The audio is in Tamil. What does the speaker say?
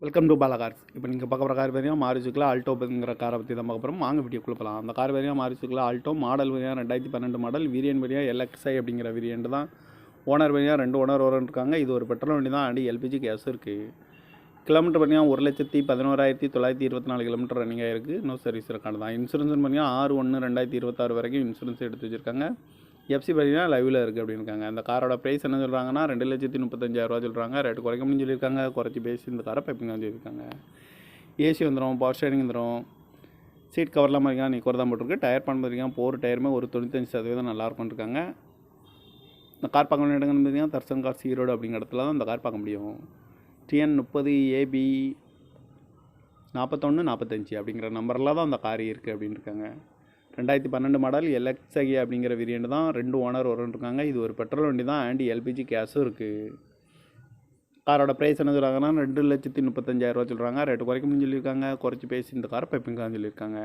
Welcome to Bala cars. இப்போ நீங்கள் பார்க்க போகிற கார் பார்த்தீங்கன்னா மாருதிக்குள்ள ஆல்டோங்கிற காரை பற்றி தான் பார்க்க போகிறோம். வாங்க வீடியோக்குள்ள போகலாம். அந்த கார் பார்த்தீங்கன்னா மாருதிக்குள்ள ஆல்டோ மாடல் பார்த்தீங்கன்னா 2012 மாடல். வேரியன்ட் பார்த்தீங்கன்னா LXi அப்படிங்கிற வேரியன்ட் தான். ஓனர் பார்த்தீங்கன்னா 2 ஓனர் இருக்காங்க. இது ஒரு பெட்ரோல் வண்டி தான். அடி எல்பிஜி கேஸ் இருக்குது. கிலோமீட்டர் பார்த்தீங்கன்னா 1,11,924 கிலோமீட்டர் ரன்னிங் ஆகிருக்கு. இன்னும் சர்வீஸ் ரெக்கார்டு தான். இன்சூரன்ஸ் பார்த்தீங்கன்னா 6/1/2026 வரைக்கும் இன்சூரன்ஸ் எடுத்து வச்சுருக்காங்க. எஃப்சி பார்த்தீங்கன்னா லைவில் இருக்குது அப்படின்னு இருக்காங்க. அந்த காரோட ப்ரைஸ் என்ன சொல்கிறாங்கன்னா 2,35,000 சொல்கிறாங்க. ரேட்டு குறைக்க முடியும்னு சொல்லியிருக்காங்க. குறைச்சி பேசி இந்த காரை பைப்பிங் தான் சொல்லியிருக்காங்க. ஏசி வந்துடும், பவர் ஸ்டேரிங் வந்துடும், சீட் கவர்லாம் பார்த்தீங்கன்னா நிக்கோர் தான் போட்டிருக்கு. டயர் பண்ண பார்த்தீங்கன்னா 4 டயருமே ஒரு 95% நல்லாயிருக்கும்னு இருக்காங்க. இந்த கார் பார்க்க வேண்டிய இடங்கள்னு பார்த்தீங்கன்னா தர்சன் கார் ஈரோடு அப்படிங்கிற இடத்துல தான் இந்த கார் பார்க்க முடியும். TN30AB 4145 அப்படிங்கிற நம்பரில் தான் அந்த கார் இருக்குது அப்படின்னு இருக்காங்க. 2012 மாடல் LXi அப்படிங்கிற வேரியண்ட் தான். 2 ஓனர் இருக்காங்க. இது ஒரு பெட்ரோல் வண்டி தான். அண்ட் எல்பிஜி கேஸும் இருக்குது. காரோட ப்ரைஸ் என்ன சொல்கிறாங்கன்னா 2,35,000 சொல்கிறாங்க. ரேட்டு குறைக்க முடியும்னு சொல்லியிருக்காங்க. குறைச்சி பேசி இந்த காரை பைப்பிங்கான்னு சொல்லியிருக்காங்க.